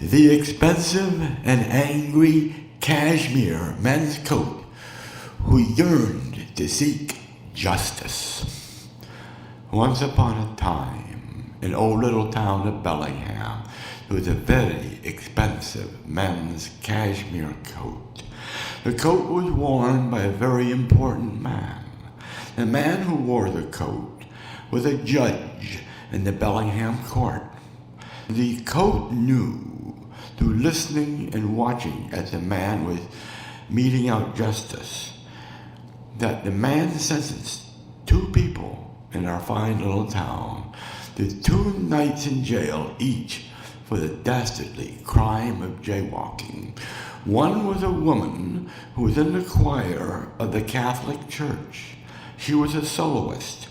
The expensive and angry Cashmere men's coat who yearned to seek justice. Once upon a time, in old little town of Bellingham, there was a very expensive men's cashmere coat. The coat was worn by a very important man. The man who wore the coat was a judge in the Bellingham court. The coat knew, through listening and watching as the man was meting out justice, that the man sentenced two people in our fine little town to 2 nights in jail each for the dastardly crime of jaywalking. One was a woman who was in the choir of the Catholic Church. She was a soloist.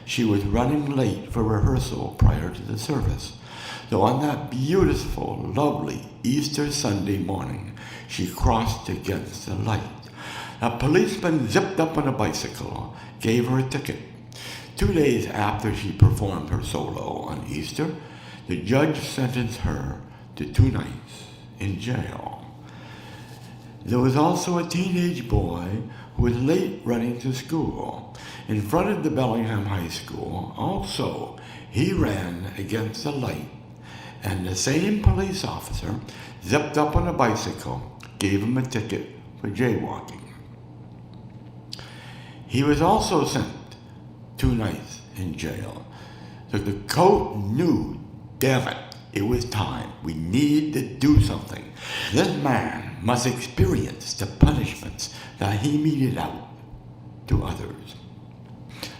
She was running late for rehearsal prior to the service. So on that beautiful, lovely Easter Sunday morning, she crossed against the light. A policeman zipped up on a bicycle, gave her a ticket. 2 days after she performed her solo on Easter, the judge sentenced her to 2 nights in jail. There was also a teenage boy who was late running to school. In front of the Bellingham High School, also, he ran against the light, and the same police officer zipped up on a bicycle, gave him a ticket for jaywalking. He was also sent 2 nights in jail. So the coat knew, damn it was time. We need to do something. This man must experience the punishments that he meted out to others.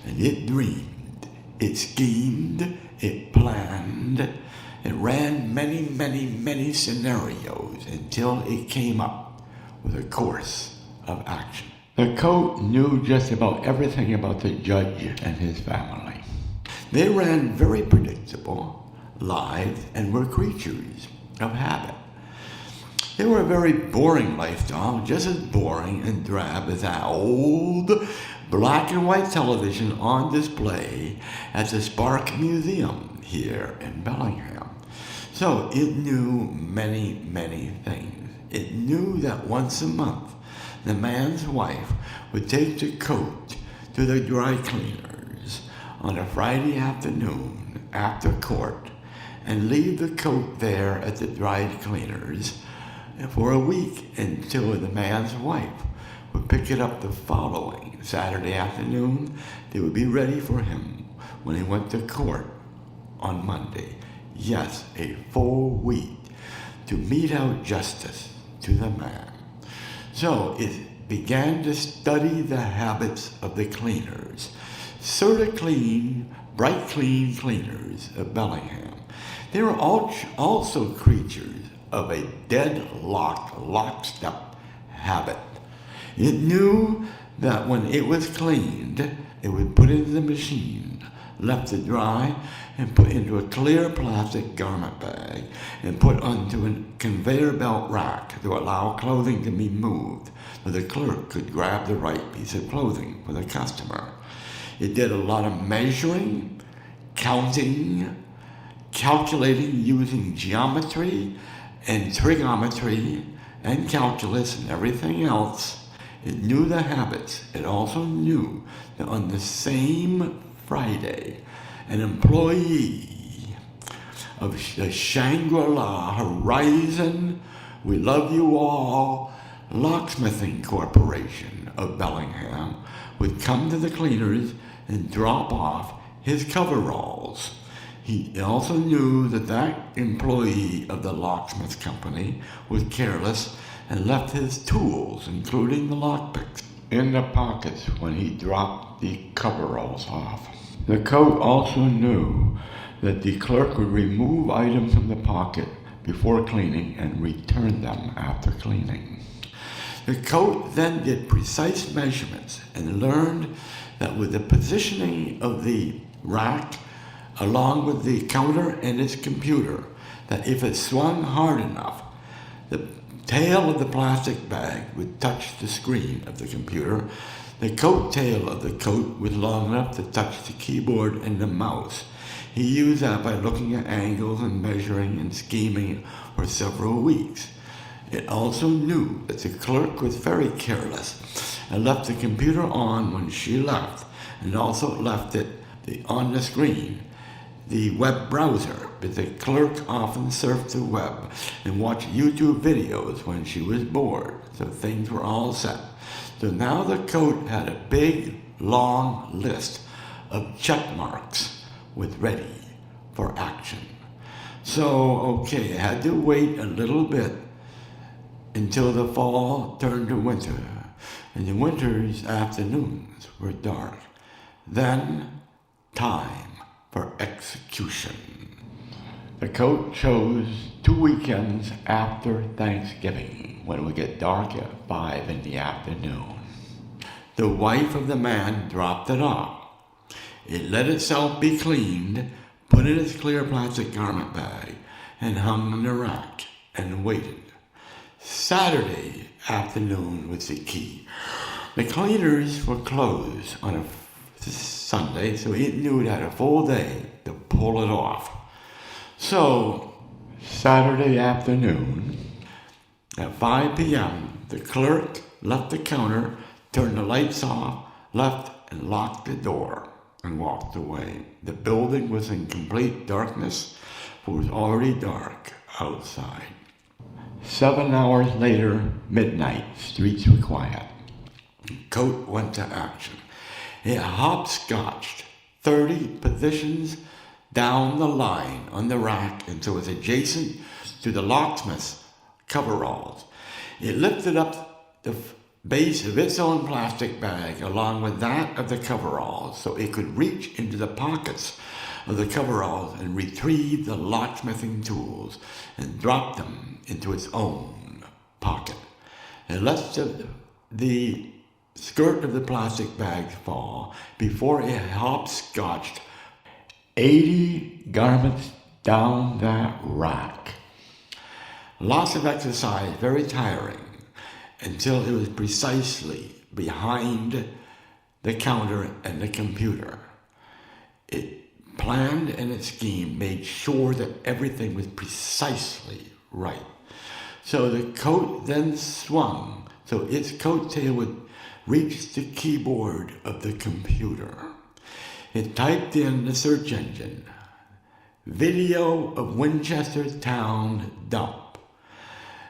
And it dreamed, it schemed, it planned, it ran many scenarios until it came up with a course of action. The coat knew just about everything about the judge and his family. They ran very predictable lives and were creatures of habit. They were a very boring lifestyle, just as boring and drab as that old black and white television on display at the Spark Museum here in Bellingham. So it knew many things. It knew that once a month, the man's wife would take the coat to the dry cleaners on a Friday afternoon after court and leave the coat there at the dry cleaners for a week until the man's wife would pick it up the following Saturday afternoon. They would be ready for him when he went to court on Monday. Yes, a full week to mete out justice to the man. So it began to study the habits of the cleaners, clean, bright clean cleaners of Bellingham. They were also creatures of a deadlocked, lockstep habit. It knew that when it was cleaned, it would put it in the machine, left to dry, and put into a clear plastic garment bag and put onto a conveyor belt rack to allow clothing to be moved so the clerk could grab the right piece of clothing for the customer. It did a lot of measuring, counting, calculating using geometry and trigonometry and calculus and everything else. It knew the habits. It also knew that on the same Friday, an employee of the Shangri-La Horizon, We Love You All Locksmithing Corporation of Bellingham would come to the cleaners and drop off his coveralls. He also knew that that employee of the locksmith company was careless and left his tools, including the lockpicks, in the pockets when he dropped the coveralls off. The coat also knew that the clerk would remove items from the pocket before cleaning and return them after cleaning. The coat then did precise measurements and learned that with the positioning of the rack along with the counter and its computer, that if it swung hard enough, the tail of the plastic bag would touch the screen of the computer. The coat tail of the coat was long enough to touch the keyboard and the mouse. He used that by looking at angles and measuring and scheming for several weeks. It also knew that the clerk was very careless and left the computer on when she left, and also left it on the screen, the web browser, but the clerk often surfed the web and watched YouTube videos when she was bored, so things were all set. So now the coat had a big, long list of check marks with ready for action. So, okay, it had to wait a little bit until the fall turned to winter, and the winter's afternoons were dark. Then, time for execution. The coat chose 2 weekends after Thanksgiving, when it would get dark at 5 in the afternoon. The wife of the man dropped it off. It let itself be cleaned, put in its clear plastic garment bag, and hung on the rack, and waited. Saturday afternoon was the key. The cleaners were closed on a Sunday, so it knew it had a full day to pull it off. So, Saturday afternoon, at 5 p.m., the clerk left the counter, turned the lights off, left and locked the door, and walked away. The building was in complete darkness, for it was already dark outside. 7 hours later, midnight, streets were quiet. The coat went to action. It hopscotched 30 positions down the line on the rack until it was adjacent to the locksmith's coveralls. It lifted up the base of its own plastic bag along with that of the coveralls so it could reach into the pockets of the coveralls and retrieve the locksmithing tools and drop them into its own pocket. It let the skirt of the plastic bag fall before it hopscotched 80 garments down that rack. Lots of exercise, very tiring, until it was precisely behind the counter and the computer. It planned and its scheme made sure that everything was precisely right. So the coat then swung so its coattail would reach the keyboard of the computer. It typed in the search engine, video of Winchester Town dump.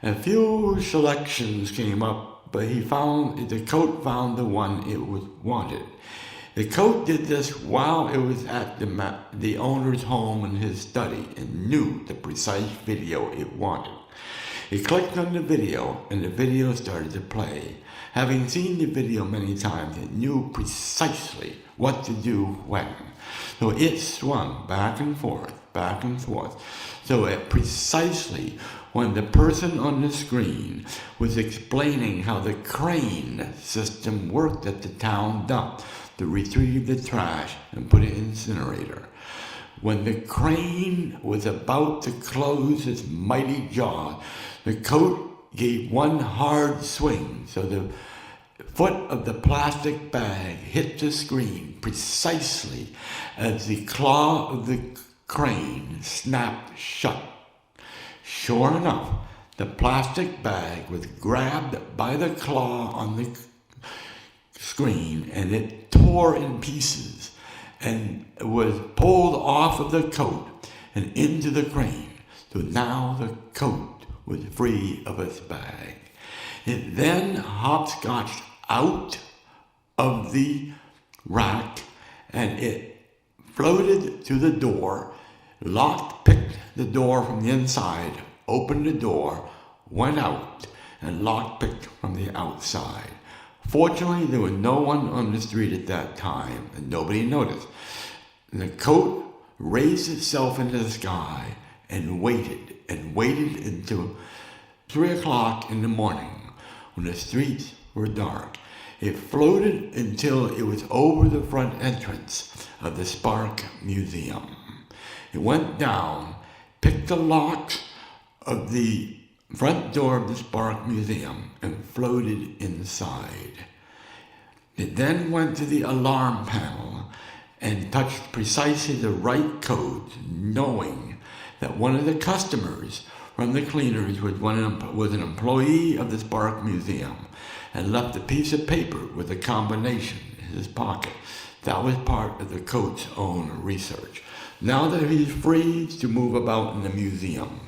A few selections came up, but the coat found the one it wanted. The coat did this while it was at the owner's home in his study and knew the precise video it wanted. It clicked on the video and the video started to play. Having seen the video many times, it knew precisely what to do when. So it swung back and forth. So at precisely when the person on the screen was explaining how the crane system worked at the town dump to retrieve the trash and put it in the incinerator. When the crane was about to close its mighty jaws, the coat gave one hard swing so the foot of the plastic bag hit the screen precisely as the claw of the crane snapped shut. Sure enough, the plastic bag was grabbed by the claw on the screen and it tore in pieces and was pulled off of the coat and into the crane. So now the coat was free of its bag. It then hopscotched out of the rack and it floated to the door, picked the door from the inside, opened the door, went out, and lockpicked from the outside. Fortunately, there was no one on the street at that time, and nobody noticed. And the coat raised itself into the sky and waited until 3 o'clock in the morning when the streets were dark. It floated until it was over the front entrance of the Spark Museum. It went down, picked the locks of the front door of the Spark Museum, and floated inside. It then went to the alarm panel and touched precisely the right codes, knowing that one of the customers from the cleaners was an employee of the Spark Museum and left a piece of paper with a combination in his pocket. That was part of the coat's own research. Now that he's free to move about in the museum,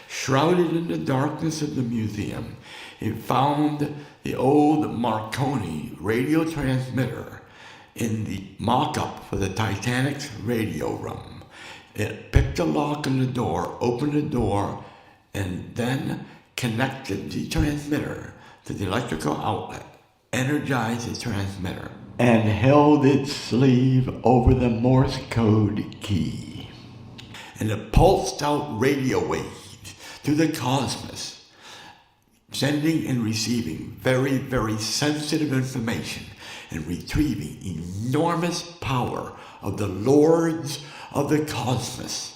shrouded in the darkness of the museum, he found the old Marconi radio transmitter in the mock-up for the Titanic's radio room. It picked a lock on the door, opened the door, and then connected the transmitter to the electrical outlet, energized the transmitter, and held its sleeve over the Morse code key. And it pulsed out radio waves to the cosmos, sending and receiving very, very sensitive information and retrieving enormous power of the lords of the cosmos,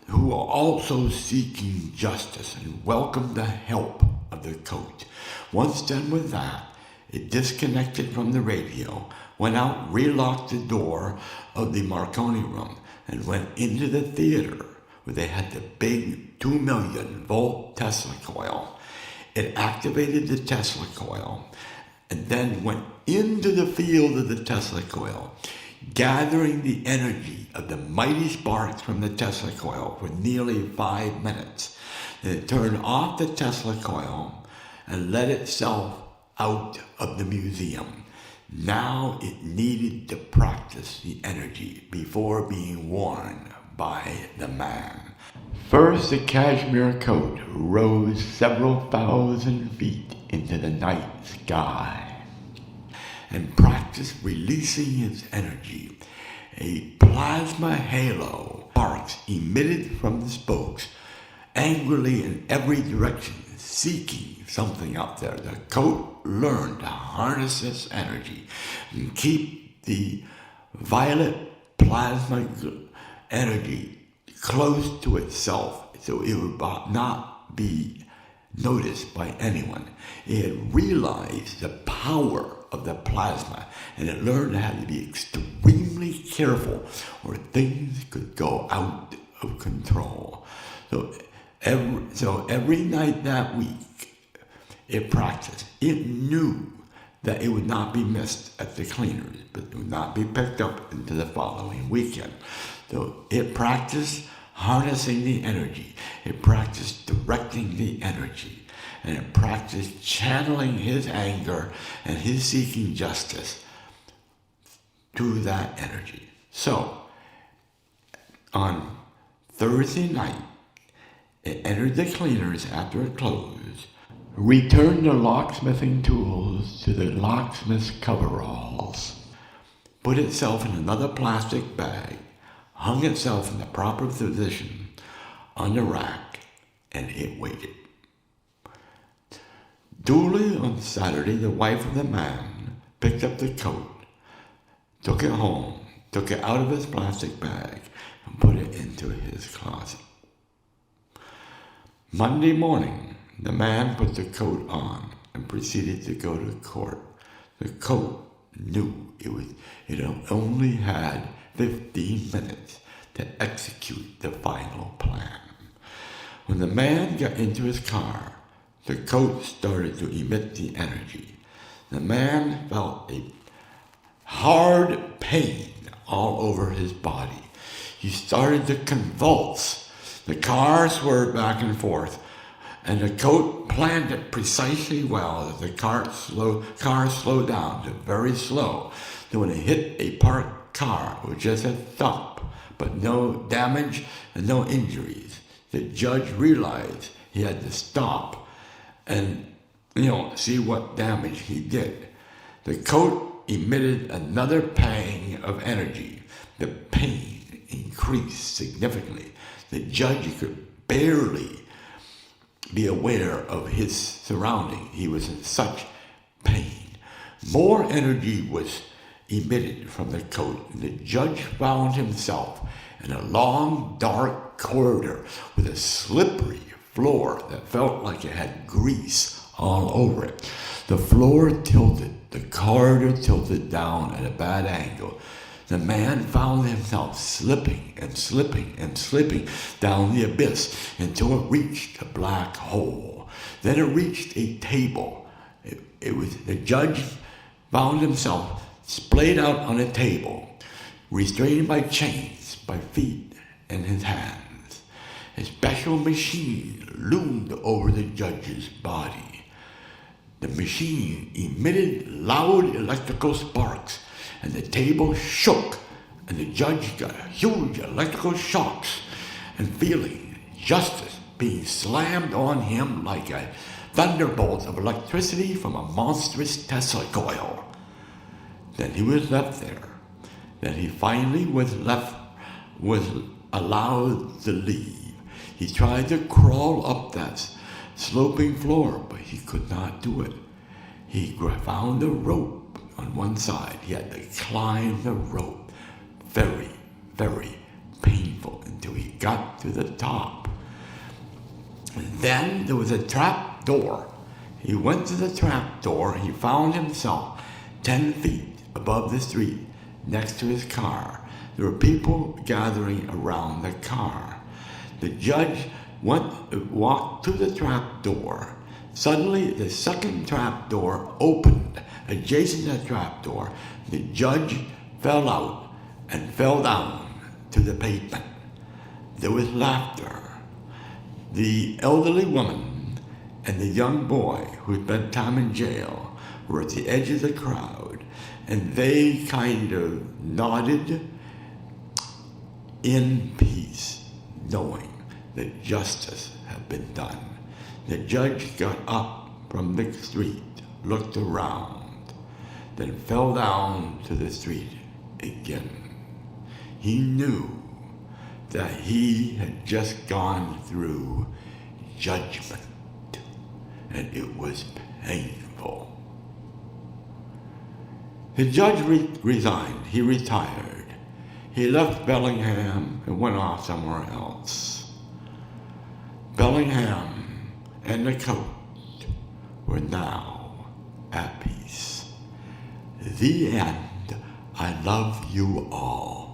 who are also seeking justice and welcome the help of the coat. Once done with that, it disconnected from the radio, went out, relocked the door of the Marconi room, and went into the theater where they had the big 2 million volt Tesla coil. It activated the Tesla coil and then went into the field of the Tesla coil, gathering the energy of the mighty sparks from the Tesla coil for nearly 5 minutes. Then it turned off the Tesla coil and let itself out of the museum. Now it needed to practice the energy before being worn by the man. First, the cashmere coat rose several thousand feet into the night sky and practiced releasing its energy. A plasma halo, sparks emitted from the spokes, angrily in every direction, seeking something out there. The coat learned to harness this energy and keep the violet plasma energy close to itself so it would not be noticed by anyone. It had realized the power of the plasma, and it learned how to be extremely careful or things could go out of control. So every night that week, it practiced. It knew that it would not be missed at the cleaners, but it would not be picked up into the following weekend. So it practiced harnessing the energy. It practiced directing the energy. And it practiced channeling his anger and his seeking justice to that energy. So, on Thursday night, it entered the cleaners after it closed, returned the locksmithing tools to the locksmith's coveralls, put itself in another plastic bag, hung itself in the proper position on the rack, and it waited. Duly on Saturday, the wife of the man picked up the coat, took it home, took it out of his plastic bag, and put it into his closet. Monday morning, the man put the coat on and proceeded to go to court. The coat knew it only had 15 minutes to execute the final plan. When the man got into his car, the coat started to emit the energy. The man felt a hard pain all over his body. He started to convulse. The car swerved back and forth, and the coat planned it precisely well that the car slowed down to very slow. Then when it hit a parked car, it was just a thump, but no damage and no injuries. The judge realized he had to stop and, see what damage he did. The coat emitted another pang of energy. The pain increased significantly. The judge could barely be aware of his surroundings. He was in such pain. More energy was emitted from the coat, and the judge found himself in a long, dark corridor with a slippery floor that felt like it had grease all over it. The floor tilted, the corridor tilted down at a bad angle, The man found himself slipping and slipping and slipping down the abyss until it reached a black hole. Then it reached a table. The judge found himself splayed out on a table, restrained by chains, by feet and his hands. A special machine loomed over the judge's body. The machine emitted loud electrical sparks, and the table shook, and the judge got huge electrical shocks, and feeling justice being slammed on him like a thunderbolt of electricity from a monstrous Tesla coil. Then he was left there. Then he finally was allowed to leave. He tried to crawl up that sloping floor, but he could not do it. He found a rope on one side. He had to climb the rope. Very, very painful until he got to the top. And then there was a trap door. He went to the trap door and he found himself 10 feet above the street next to his car. There were people gathering around the car. The judge walked to the trap door. Suddenly, the second trap door opened. Adjacent to the trap door, the judge fell out and fell down to the pavement. There was laughter. The elderly woman and the young boy who had spent time in jail were at the edge of the crowd, and they kind of nodded in peace, knowing that justice had been done. The judge got up from the street, looked around, then fell down to the street again. He knew that he had just gone through judgment, and it was painful. The judge resigned. He retired. He left Bellingham and went off somewhere else. Bellingham and the coat were now at peace. The end. I love you all.